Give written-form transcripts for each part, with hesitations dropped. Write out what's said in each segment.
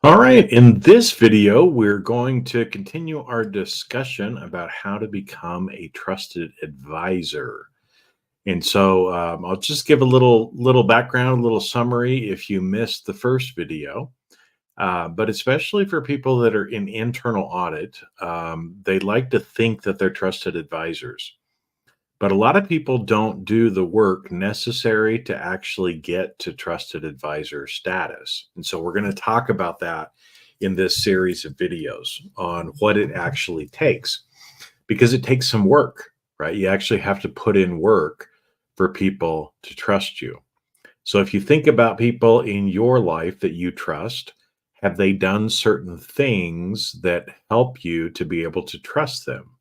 All right, in this video, we're going to continue our discussion about how to become a trusted advisor. And so I'll just give a little background, a little summary if you missed the first video. But especially for people that are in internal audit, they like to think that they're trusted advisors. But a lot of people don't do the work necessary to actually get to trusted advisor status. And so we're going to talk about that in this series of videos on what it actually takes because it takes some work, right? You actually have to put in work for people to trust you. So if you think about people in your life that you trust, have they done certain things that help you to be able to trust them?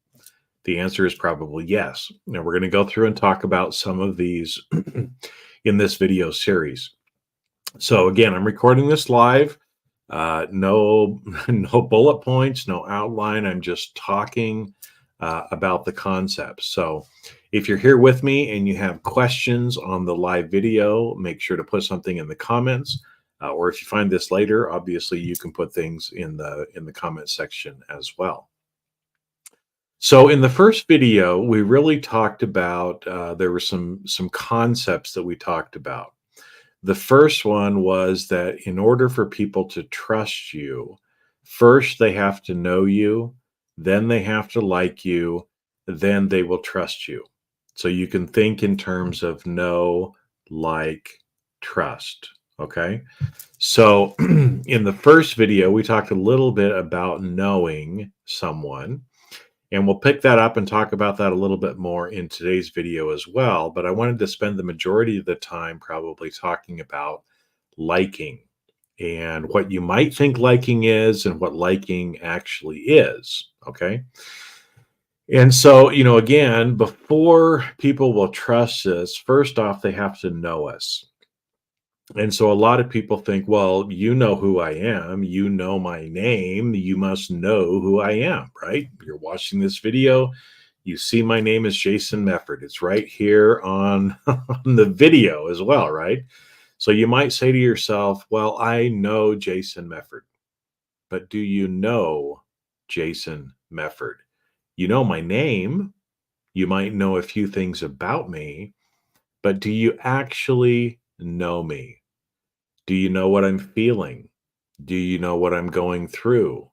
The answer is probably yes. Now we're going to go through and talk about some of these in this video series. So again, I'm recording this live. No, no bullet points, no outline. I'm just talking about the concepts. So if you're here with me and you have questions on the live video, make sure to put something in the comments. Or if you find this later, obviously you can put things in the comment section as well. So in the first video, we really talked about, there were some concepts that we talked about. The first one was that in order for people to trust you, first they have to know you, then they have to like you, then they will trust you. So you can think in terms of know, like, trust. Okay. So in the first video, we talked a little bit about knowing someone. And we'll pick that up and talk about that a little bit more in today's video as well. But I wanted to spend the majority of the time probably talking about liking and what you might think liking is and what liking actually is. Okay. And so, again, before people will trust us, first off, they have to know us. And so a lot of people think, well, you know who I am, you know my name, you must know who I am, right? You're watching this video, you see my name is Jason Mefford. It's right here on, on the video as well, right? So you might say to yourself, well, I know Jason Mefford, but do you know Jason Mefford? You know my name, you might know a few things about me, but do you actually know me? Do you know what I'm feeling? Do you know what I'm going through?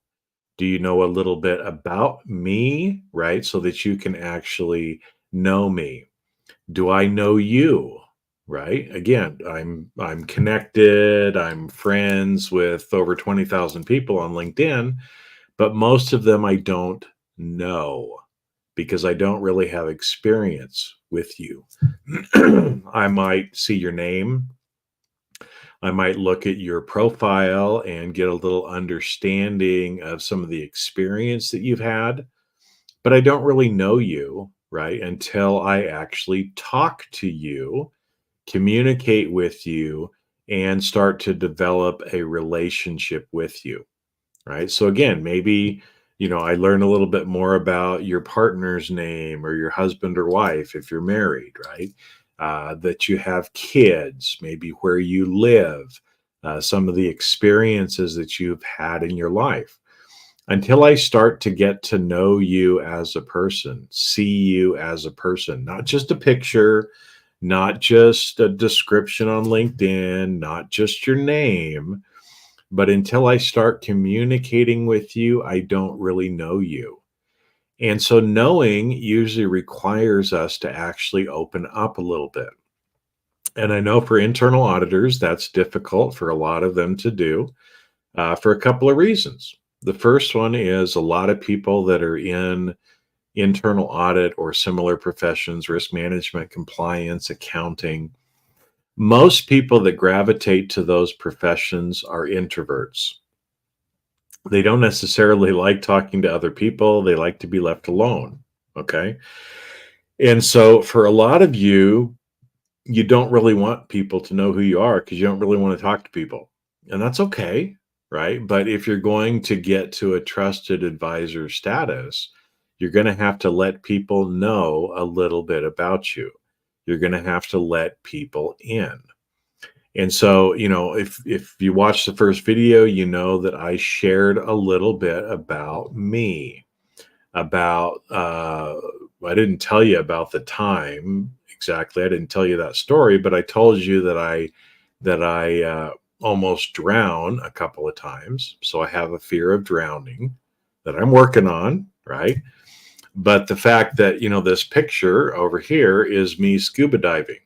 Do you know a little bit about me, right? So that you can actually know me. Do I know you? Right? Again, I'm connected, I'm friends with over 20,000 people on LinkedIn, but most of them I don't know because I don't really have experience with you. I might see your name, I might look at your profile and get a little understanding of some of the experience that you've had, but I don't really know you, right? Until I actually talk to you, communicate with you, and start to develop a relationship with you, right? So again, maybe, I learn a little bit more about your partner's name or your husband or wife if you're married, right? That you have kids, maybe where you live, some of the experiences that you've had in your life. Until I start to get to know you as a person, see you as a person, not just a picture, not just a description on LinkedIn, not just your name, but until I start communicating with you, I don't really know you. And so knowing usually requires us to actually open up a little bit. And I know for internal auditors, that's difficult for a lot of them to do for a couple of reasons. The first one is a lot of people that are in internal audit or similar professions, risk management, compliance, accounting. Most people that gravitate to those professions are introverts. They don't necessarily like talking to other people. They like to be left alone. Okay. And so for a lot of you, you don't really want people to know who you are because you don't really want to talk to people. And that's okay. Right. But if you're going to get to a trusted advisor status, you're going to have to let people know a little bit about you. You're going to have to let people in. And so, if you watch the first video, you know that I shared a little bit about me, about I didn't tell you about the time exactly. I didn't tell you that story, but I told you that I almost drowned a couple of times. So I have a fear of drowning that I'm working on, right? But the fact that, this picture over here is me scuba diving.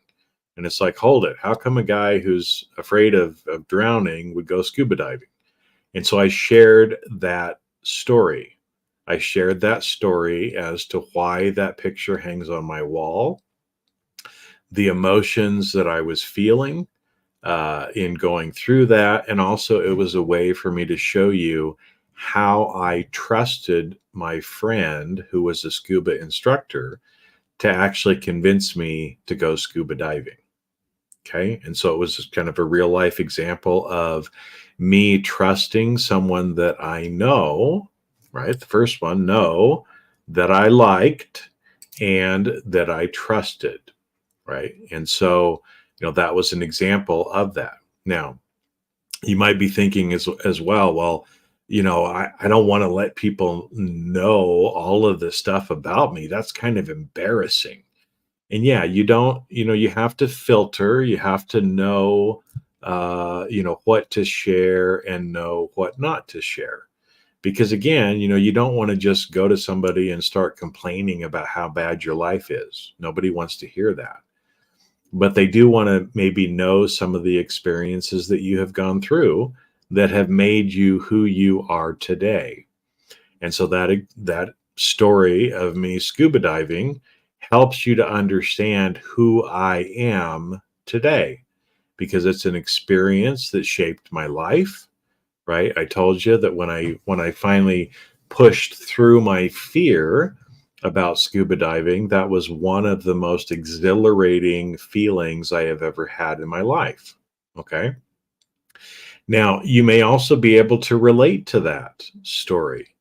And it's like, hold it. How come a guy who's afraid of drowning would go scuba diving? And so I shared that story. I shared that story as to why that picture hangs on my wall, the emotions that I was feeling in going through that. And also, it was a way for me to show you how I trusted my friend who was a scuba instructor to actually convince me to go scuba diving. Okay. And so it was just kind of a real life example of me trusting someone that I know, right? The first one, know that I liked and that I trusted, right? And so, that was an example of that. Now, you might be thinking as well, I don't want to let people know all of this stuff about me. That's kind of embarrassing. And yeah, you don't, you have to filter, you have to know, what to share and know what not to share. Because again, you don't want to just go to somebody and start complaining about how bad your life is. Nobody wants to hear that. But they do want to maybe know some of the experiences that you have gone through that have made you who you are today. And so that story of me scuba diving helps you to understand who I am today, because it's an experience that shaped my life, right? I told you that when I finally pushed through my fear about scuba diving, that was one of the most exhilarating feelings I have ever had in my life. Okay. Now, you may also be able to relate to that story.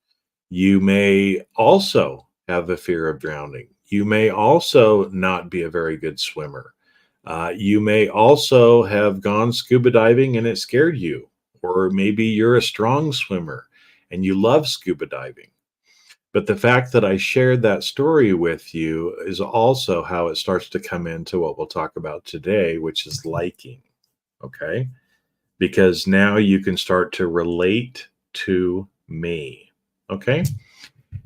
You may also have a fear of drowning. You may also not be a very good swimmer. You may also have gone scuba diving and it scared you. Or maybe you're a strong swimmer and you love scuba diving. But the fact that I shared that story with you is also how it starts to come into what we'll talk about today, which is liking. Okay. Because now you can start to relate to me. Okay.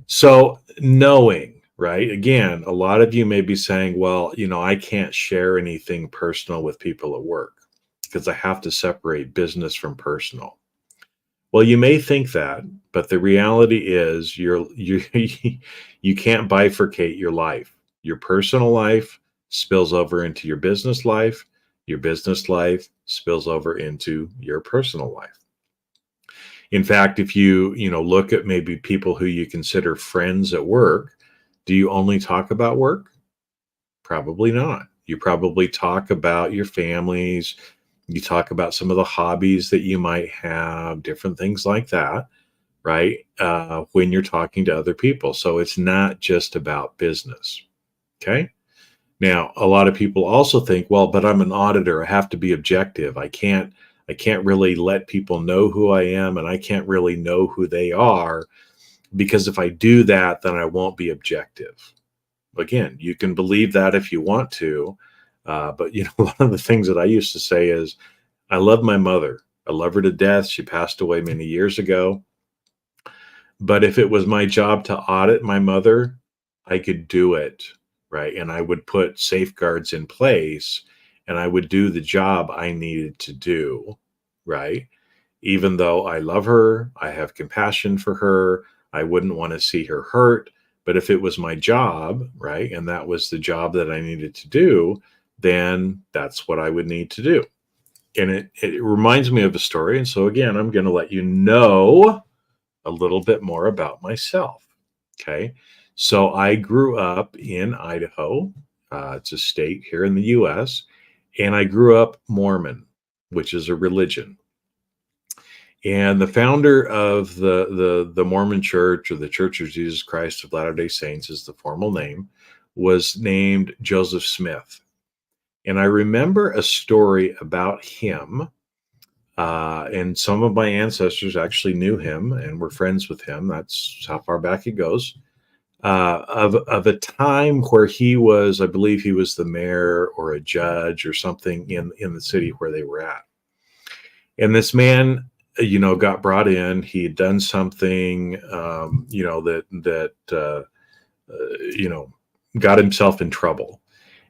So knowing, right? Again, a lot of you may be saying, well, I can't share anything personal with people at work because I have to separate business from personal. Well, you may think that, but the reality is you you can't bifurcate your life. Your personal life spills over into your business life spills over into your personal life. In fact, if you look at maybe people who you consider friends at work, do you only talk about work? Probably not. You probably talk about your families, you talk about some of the hobbies that you might have, different things like that, right? When you're talking to other people. So it's not just about business. Okay. Now, a lot of people also think, well, but I'm an auditor. I have to be objective. I can't really let people know who I am, and I can't really know who they are, because if I do that, then I won't be objective. Again, you can believe that if you want to, but one of the things that I used to say is, I love my mother. I love her to death. She passed away many years ago. But if it was my job to audit my mother, I could do it, right? And I would put safeguards in place and I would do the job I needed to do, right? Even though I love her, I have compassion for her, I wouldn't want to see her hurt. But if it was my job, right, and that was the job that I needed to do, then that's what I would need to do. And it reminds me of a story. And so, again, I'm going to let you know a little bit more about myself. Okay. So I grew up in Idaho. It's a state here in the US. And I grew up Mormon, which is a religion. And the founder of the Mormon Church, or the Church of Jesus Christ of Latter-day Saints is the formal name, was named Joseph Smith. And I remember a story about him, and some of my ancestors actually knew him and were friends with him. That's how far back it goes. Of a time where he was, I believe he was the mayor or a judge or something in the city where they were at. And this man, got brought in. He had done something, you know, got himself in trouble.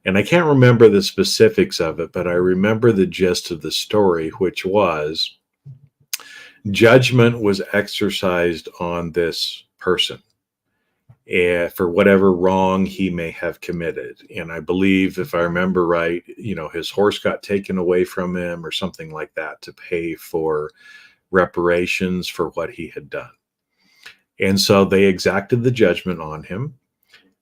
And I can't remember the specifics of it, but I remember the gist of the story, which was judgment was exercised on this person for whatever wrong he may have committed. And I believe, if I remember right, his horse got taken away from him or something like that to pay for reparations for what he had done. And so they exacted the judgment on him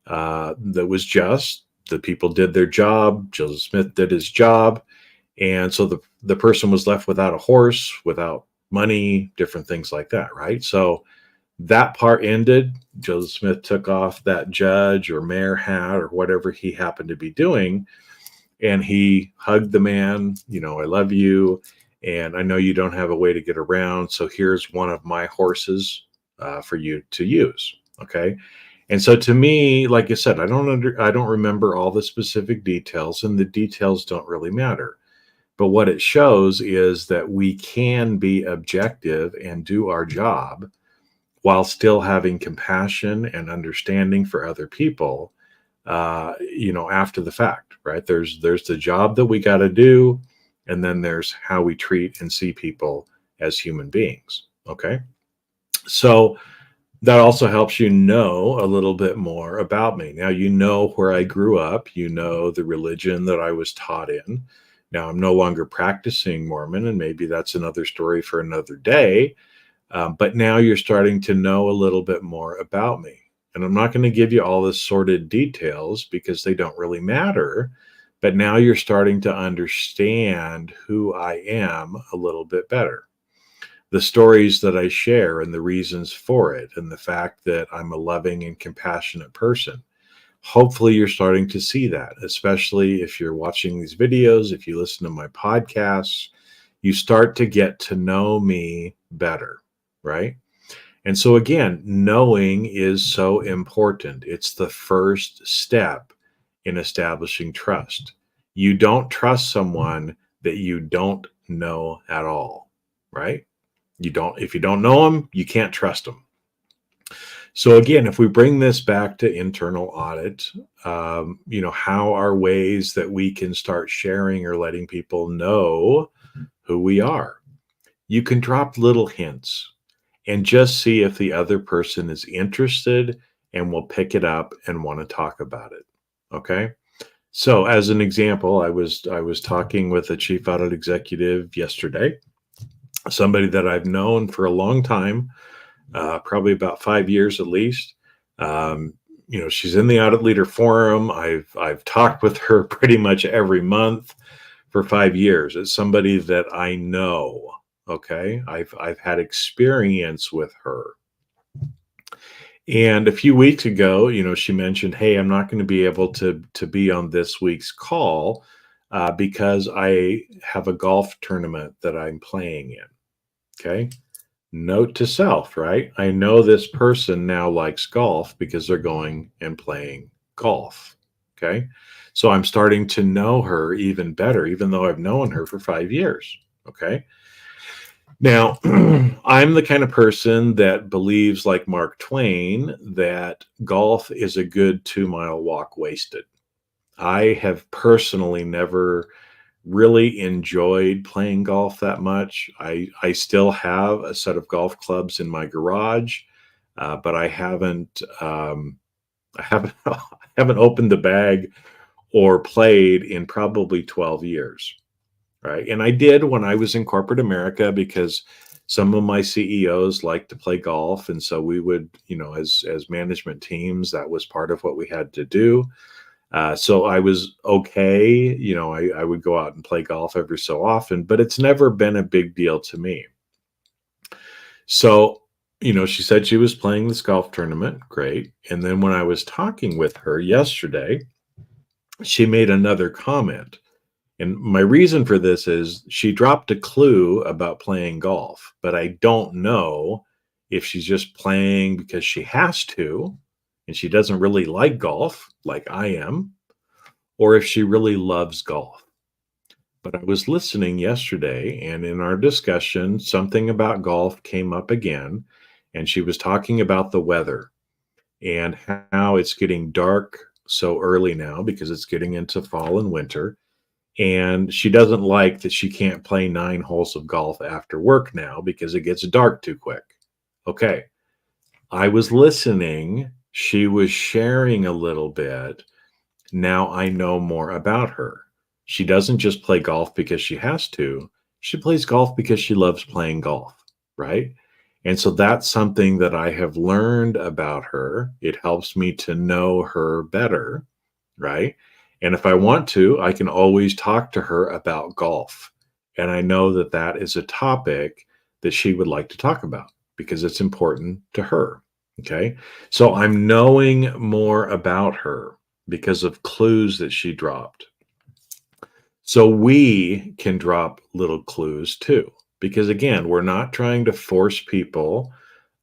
that was just. The people did their job. Joseph Smith did his job. And so the person was left without a horse, without money, different things like that, right? So that part ended. Joseph Smith took off that judge or mayor hat or whatever he happened to be doing, and he hugged the man. I love you, and I know you don't have a way to get around, so here's one of my horses for you to use. Okay. And so to me, like I said, I don't remember all the specific details, and the details don't really matter. But what it shows is that we can be objective and do our job while still having compassion and understanding for other people, after the fact, right? There's the job that we got to do, and then there's how we treat and see people as human beings. Okay. So that also helps you know a little bit more about me. Now, where I grew up, the religion that I was taught in. Now, I'm no longer practicing Mormon, and maybe that's another story for another day. But now you're starting to know a little bit more about me. And I'm not going to give you all the sordid details because they don't really matter. But now you're starting to understand who I am a little bit better. The stories that I share and the reasons for it, and the fact that I'm a loving and compassionate person. Hopefully you're starting to see that, especially if you're watching these videos, if you listen to my podcasts, you start to get to know me better, right? And so again, knowing is so important. It's the first step in establishing trust. You don't trust someone that you don't know at all, right? If you don't know them, you can't trust them. So again, if we bring this back to internal audit, how are ways that we can start sharing or letting people know who we are? You can drop little hints and just see if the other person is interested and will pick it up and want to talk about it. Okay. So as an example, I was talking with a chief audit executive yesterday, somebody that I've known for a long time, probably about 5 years at least. She's in the Audit Leader Forum. I've talked with her pretty much every month for 5 years. It's somebody that I know. Okay, I've had experience with her. And a few weeks ago, she mentioned, "Hey, I'm not going to be able to be on this week's call because I have a golf tournament that I'm playing in." Okay. Note to self, right? I know this person now likes golf because they're going and playing golf. Okay. So I'm starting to know her even better, even though I've known her for 5 years. Okay. Now, I'm the kind of person that believes, like Mark Twain, that golf is a good 2-mile walk wasted. I have personally never really enjoyed playing golf that much. I still have a set of golf clubs in my garage, but I haven't I haven't I haven't opened the bag or played in probably 12 years, right? And I did when I was in corporate America because some of my CEOs like to play golf, and so we would, as management teams, that was part of what we had to do. So I was okay. I would go out and play golf every so often, but it's never been a big deal to me. So, she said she was playing this golf tournament. Great. And then when I was talking with her yesterday, she made another comment. And my reason for this is she dropped a clue about playing golf, but I don't know if she's just playing because she has to and she doesn't really like golf like I am, or if she really loves golf. But I was listening yesterday, and in our discussion, something about golf came up again, and she was talking about the weather and how it's getting dark so early now because it's getting into fall and winter. And she doesn't like that she can't play 9 holes of golf after work now because it gets dark too quick. Okay. I was listening. She was sharing a little bit. Now I know more about her. She doesn't just play golf because she has to. She plays golf because she loves playing golf, right? And so that's something that I have learned about her. It helps me to know her better, right? And if I want to, I can always talk to her about golf. And I know that that is a topic that she would like to talk about because it's important to her. Okay. So I'm knowing more about her because of clues that she dropped. So we can drop little clues too, because again, we're not trying to force people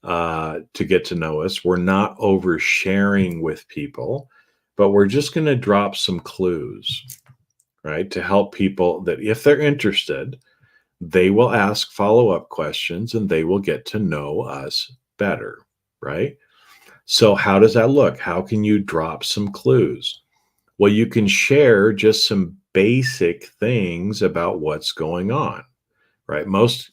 to get to know us. We're not oversharing with people, but we're just going to drop some clues, right? To help people that if they're interested, they will ask follow-up questions and they will get to know us better, right? So how does that look? How can you drop some clues? Well, you can share just some basic things about what's going on, right? Most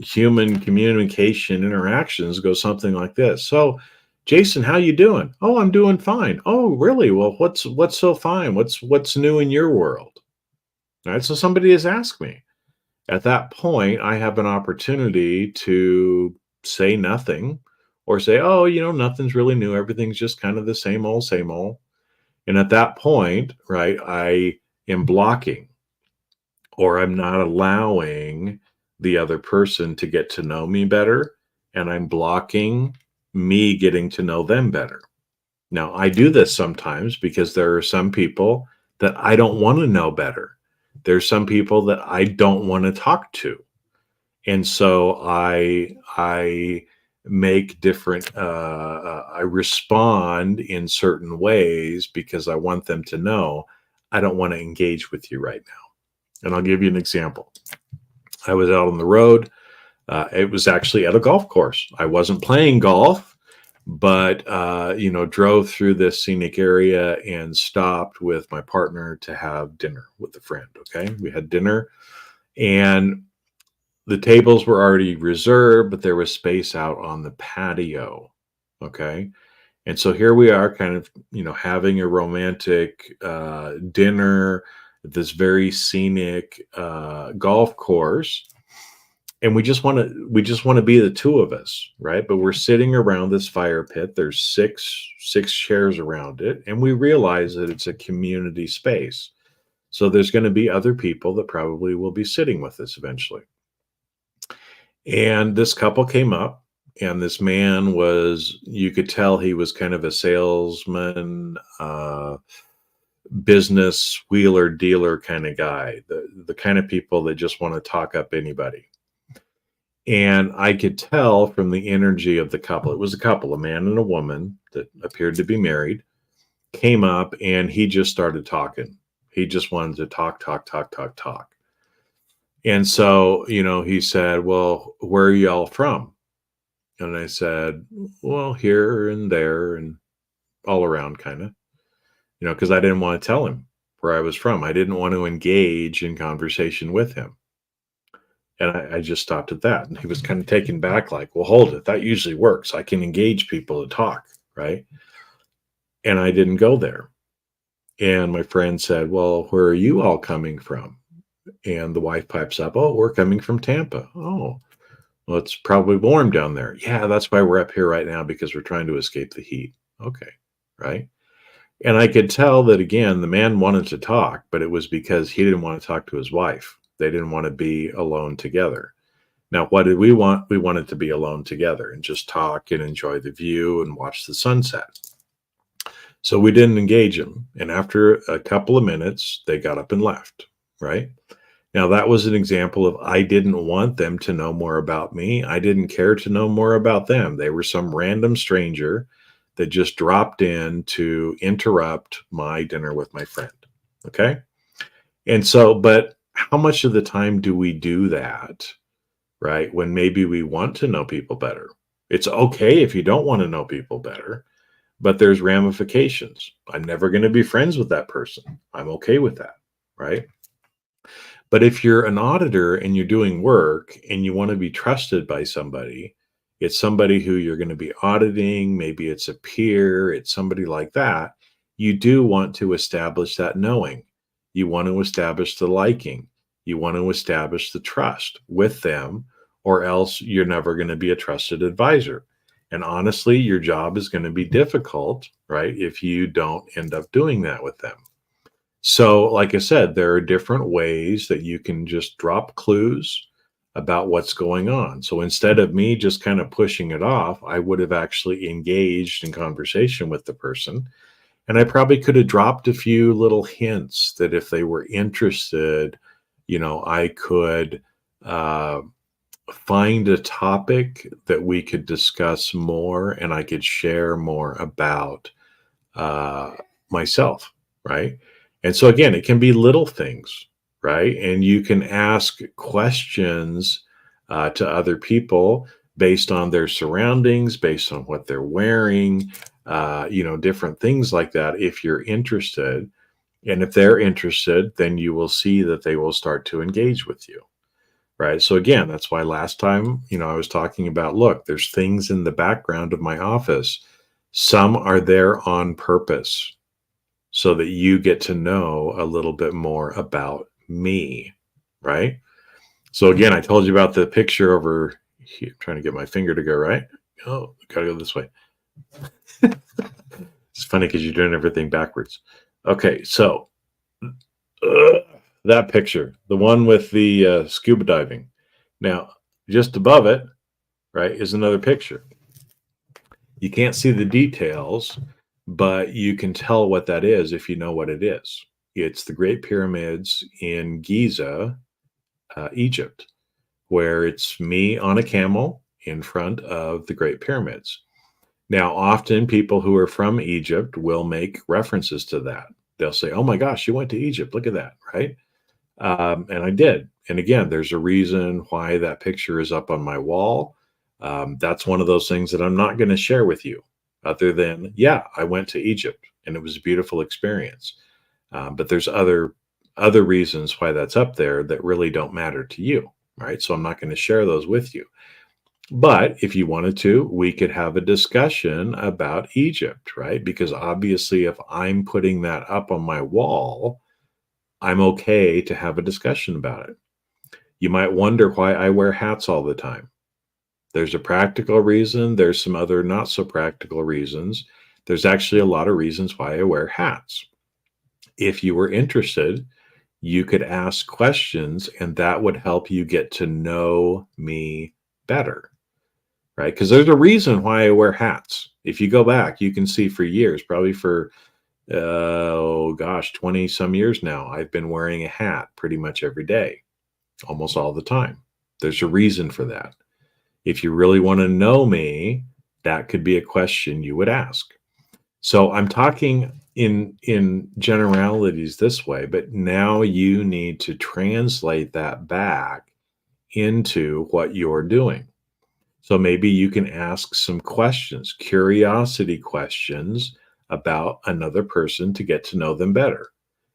human communication interactions go something like this. So, Jason, how you doing? Oh, I'm doing fine. Oh, really? Well, what's so fine? What's new in your world? All right. So somebody has asked me. At that point, I have an opportunity to say nothing or say, oh, nothing's really new. Everything's just kind of the same old, same old. And at that point, right, I am blocking or I'm not allowing the other person to get to know me better. And I'm blocking me getting to know them better. Now, I do this sometimes because there are some people that I don't want to know better. There's some people that I don't want to talk to. And so I make different I respond in certain ways because I want them to know I don't want to engage with you right now. And I'll give you an example. I was out on the road. It was actually at a golf course. I wasn't playing golf, but drove through this scenic area and stopped with my partner to have dinner with a friend. Okay, we had dinner, and the tables were already reserved, but there was space out on the patio. Okay. And so here we are kind of, having a romantic dinner at this very scenic golf course. And we just want to be the two of us, right? But we're sitting around this fire pit. There's six chairs around it. And we realize that it's a community space. So there's going to be other people that probably will be sitting with us eventually. And this couple came up, and this man you could tell he was kind of a salesman, business wheeler dealer kind of guy, the kind of people that just want to talk up anybody. And I could tell from the energy of the couple, it was a couple, a man and a woman that appeared to be married, came up and he just started talking. He just wanted to talk, talk, talk, talk, talk. And so, he said, well, where are y'all from? And I said, well, here and there and all around kind of, because I didn't want to tell him where I was from. I didn't want to engage in conversation with him. And I just stopped at that. And he was kind of taken back, like, well, hold it. That usually works. I can engage people to talk. Right. And I didn't go there. And my friend said, well, where are you all coming from? And the wife pipes up, oh, we're coming from Tampa. Oh, well, it's probably warm down there. Yeah, that's why we're up here right now, because we're trying to escape the heat. Okay. Right. And I could tell that, again, the man wanted to talk, but it was because he didn't want to talk to his wife. They didn't want to be alone together. Now, what did we want? We wanted to be alone together and just talk and enjoy the view and watch the sunset. So we didn't engage him. And after a couple of minutes, they got up and left. right? Now, that was an example of I didn't want them to know more about me. I didn't care to know more about them. They were some random stranger that just dropped in to interrupt my dinner with my friend. Okay. And so, but how much of the time do we do that, right? When maybe we want to know people better. It's okay if you don't want to know people better, but there's ramifications. I'm never going to be friends with that person. I'm okay with that, right? But if you're an auditor and you're doing work and you want to be trusted by somebody, it's somebody who you're going to be auditing, maybe it's a peer, it's somebody like that. You do want to establish that knowing. You want to establish the liking. You want to establish the trust with them, or else you're never going to be a trusted advisor. And honestly, your job is going to be difficult, right? If you don't end up doing that with them. So, like I said, there are different ways that you can just drop clues about what's going on. So instead of me just kind of pushing it off, I would have actually engaged in conversation with the person. And I probably could have dropped a few little hints that if they were interested, I could uh, find a topic that we could discuss more and I could share more about uh, myself, right? And so again, it can be little things, right? And you can ask questions to other people based on their surroundings, based on what they're wearing, different things like that. If you're interested, and if they're interested, then you will see that they will start to engage with you. Right. So again, that's why last time, I was talking about, look, there's things in the background of my office. Some are there on purpose so that you get to know a little bit more about me. Right. So again, I told you about the picture over here. I'm trying to get my finger to go right. Oh, gotta go this way. It's funny because you're doing everything backwards. Okay. So that picture, the one with the scuba diving. Now, just above it, right, is another picture. You can't see the details, but you can tell what that is if you know what it is. It's the Great Pyramids in Giza, Egypt, where it's me on a camel in front of the Great Pyramids. Now, often people who are from Egypt will make references to that. They'll say, oh my gosh, you went to Egypt. Look at that, right? And I did. And again, there's a reason why that picture is up on my wall. That's one of those things that I'm not going to share with you, other than, yeah, I went to Egypt and it was a beautiful experience. But there's other reasons why that's up there that really don't matter to you, right? So I'm not going to share those with you. But if you wanted to, we could have a discussion about Egypt, right? Because obviously, if I'm putting that up on my wall, I'm okay to have a discussion about it. You might wonder why I wear hats all the time. There's a practical reason. There's some other not so practical reasons. There's actually a lot of reasons why I wear hats. If you were interested, you could ask questions and that would help you get to know me better, right? Because there's a reason why I wear hats. If you go back, you can see for years, probably for 20 some years now, I've been wearing a hat pretty much every day, almost all the time. There's a reason for that. If you really want to know me, that could be a question you would ask. So I'm talking in generalities this way, but now you need to translate that back into what you're doing. So maybe you can ask some questions, curiosity questions about another person to get to know them better.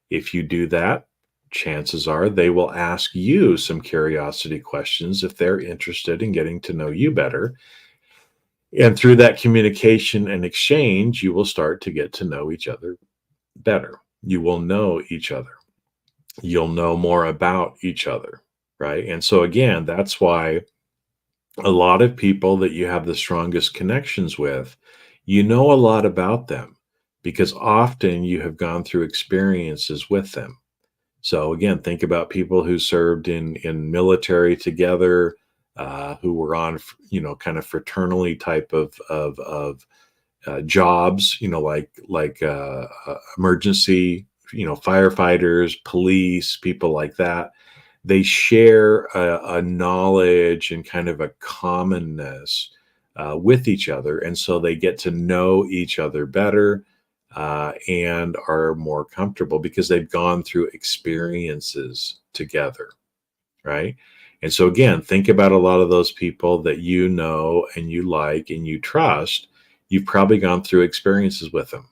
If you do that, chances are they will ask you some curiosity questions if they're interested in getting to know you better. And through that communication and exchange, you will start to get to know each other better. You will know each other. You'll know more about each other, right? And so again, that's why a lot of people that you have the strongest connections with, you know a lot about them because often you have gone through experiences with them. So again, think about people who served in military together, who were on, kind of fraternally type of jobs, like emergency firefighters, police, people like that. They share a knowledge and kind of a commonness with each other. And so they get to know each other better and are more comfortable because they've gone through experiences together, right? And so, again, think about a lot of those people that you know and you like and you trust. You've probably gone through experiences with them.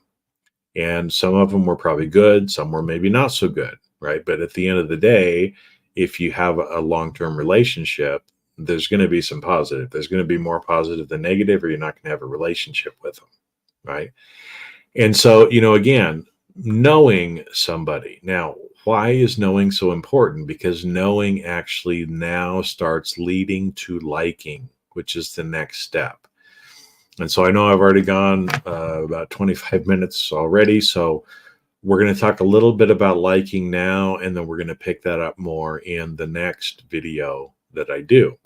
And some of them were probably good, some were maybe not so good, right? But at the end of the day, if you have a long-term relationship, there's going to be some positive. There's going to be more positive than negative, or you're not going to have a relationship with them, right? And so, again, knowing somebody. Now, why is knowing so important? Because knowing actually now starts leading to liking, which is the next step. And so I know I've already gone about 25 minutes already. So we're going to talk a little bit about liking now, and then we're going to pick that up more in the next video that I do.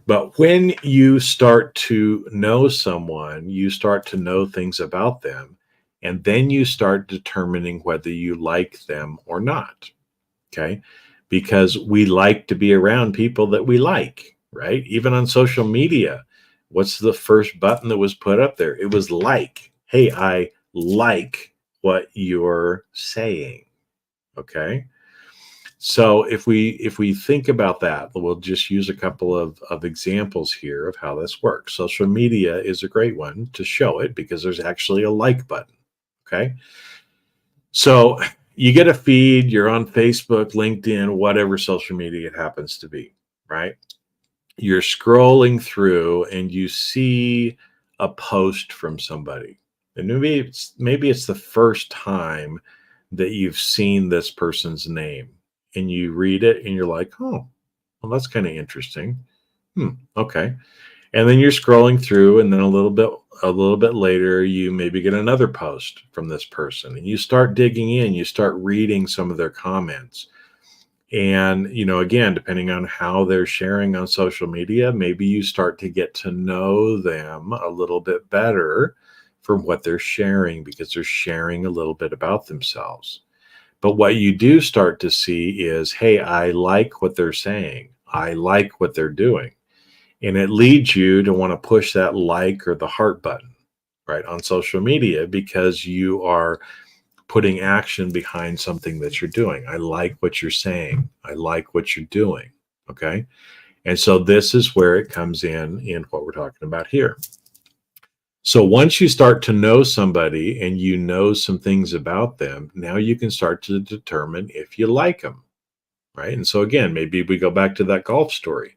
But when you start to know someone, you start to know things about them, and then you start determining whether you like them or not. Okay? Because we like to be around people that we like, right? Even on social media, what's the first button that was put up there? It was like. Hey, I like what you're saying. Okay? So if we think about that, we'll just use a couple of examples here of how this works. Social media is a great one to show it because there's actually a like button. Okay. So you get a feed, you're on Facebook, LinkedIn, whatever social media it happens to be, right? You're scrolling through and you see a post from somebody. And maybe it's the first time that you've seen this person's name. And you read it and you're like, oh, well, that's kind of interesting. Okay. And then you're scrolling through, and then a little bit later, you maybe get another post from this person, and you start digging in, you start reading some of their comments. And, again, depending on how they're sharing on social media, maybe you start to get to know them a little bit better from what they're sharing, because they're sharing a little bit about themselves. But what you do start to see is, hey, I like what they're saying. I like what they're doing. And it leads you to want to push that like or the heart button, right, on social media, because you are putting action behind something that you're doing. I like what you're saying. I like what you're doing. Okay. And so this is where it comes in what we're talking about here. So once you start to know somebody and you know some things about them, now you can start to determine if you like them, right? And so again, maybe we go back to that golf story.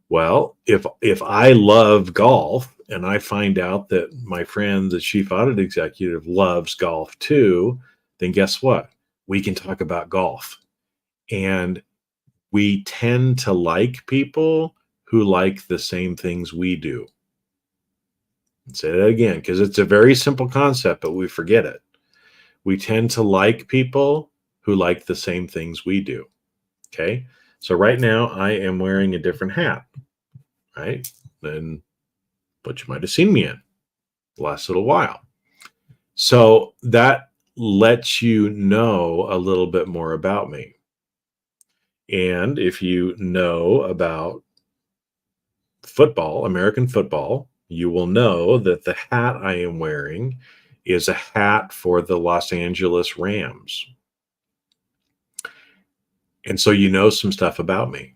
Well, if I love golf and I find out that my friend, the chief audit executive, loves golf too, then guess what? We can talk about golf. And we tend to like people who like the same things we do. Say that again, because it's a very simple concept, but we forget it. We tend to like people who like the same things we do. Okay. So right now I am wearing a different hat, right, than what you might have seen me in the last little while. So that lets you know a little bit more about me. And if you know about football, American football, you will know that the hat I am wearing is a hat for the Los Angeles Rams. And so you know some stuff about me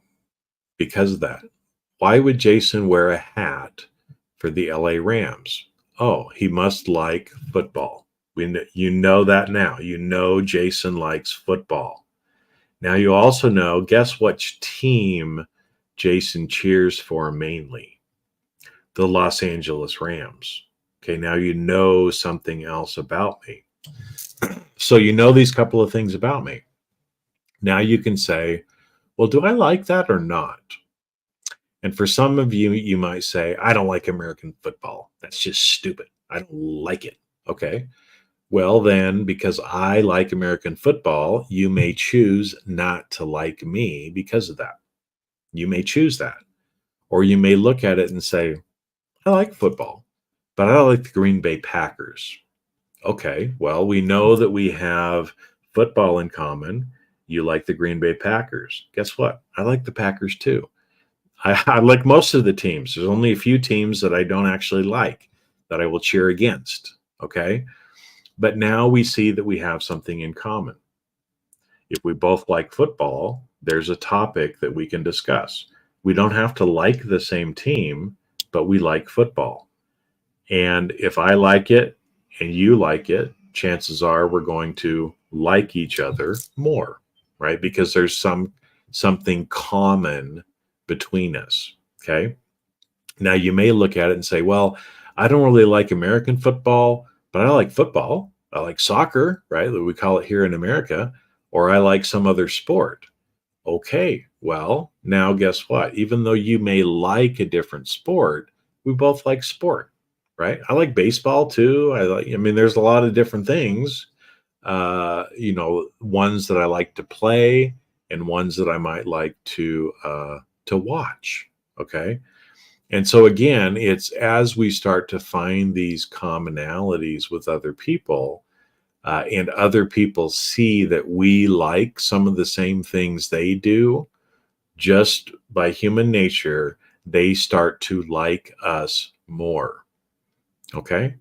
because of that. Why would Jason wear a hat for the LA Rams? Oh, he must like football. You know that now. You know Jason likes football. Now you also know, guess which team Jason cheers for mainly? The Los Angeles Rams. Okay, now you know something else about me. So you know these couple of things about me. Now you can say, well, do I like that or not? And for some of you, you might say, I don't like American football. That's just stupid. I don't like it. Okay. Well, then, because I like American football, you may choose not to like me because of that. You may choose that. Or you may look at it and say, I like football, but I don't like the Green Bay Packers. Okay, well, we know that we have football in common. You like the Green Bay Packers. Guess what? I like the Packers too. I like most of the teams. There's only a few teams that I don't actually like that I will cheer against. Okay. But now we see that we have something in common. If we both like football, there's a topic that we can discuss. We don't have to like the same team, but we like football. And if I like it and you like it, chances are we're going to like each other more, right? Because there's something common between us. Okay. Now you may look at it and say, well, I don't really like American football, but I like football. I like soccer, right? We call it here in America, or I like some other sport. Okay, well, now guess what? Even though you may like a different sport, we both like sport, right? I like baseball too. I mean, there's a lot of different things, ones that I like to play and ones that I might like to watch. Okay. And so again, it's as we start to find these commonalities with other people, and other people see that we like some of the same things they do, just by human nature, they start to like us more. Okay.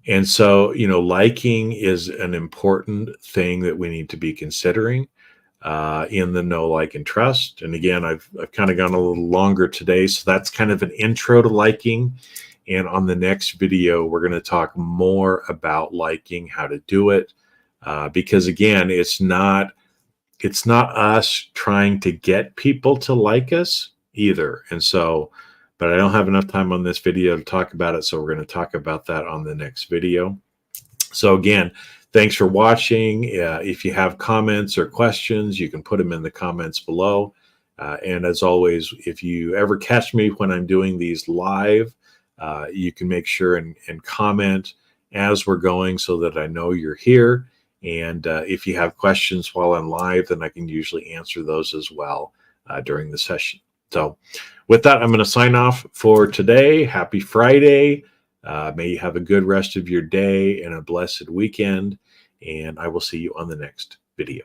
And so, liking is an important thing that we need to be considering in the know, like, and trust. And again, I've kind of gone a little longer today. So that's kind of an intro to liking. And on the next video, we're going to talk more about liking, how to do it. Because again, it's not us trying to get people to like us either. And so, but I don't have enough time on this video to talk about it. So we're going to talk about that on the next video. So again, thanks for watching. If you have comments or questions, you can put them in the comments below. And as always, if you ever catch me when I'm doing these live, you can make sure and comment as we're going so that I know you're here. And if you have questions while I'm live, then I can usually answer those as well during the session. So with that, I'm going to sign off for today. Happy Friday. May you have a good rest of your day and a blessed weekend. And I will see you on the next video.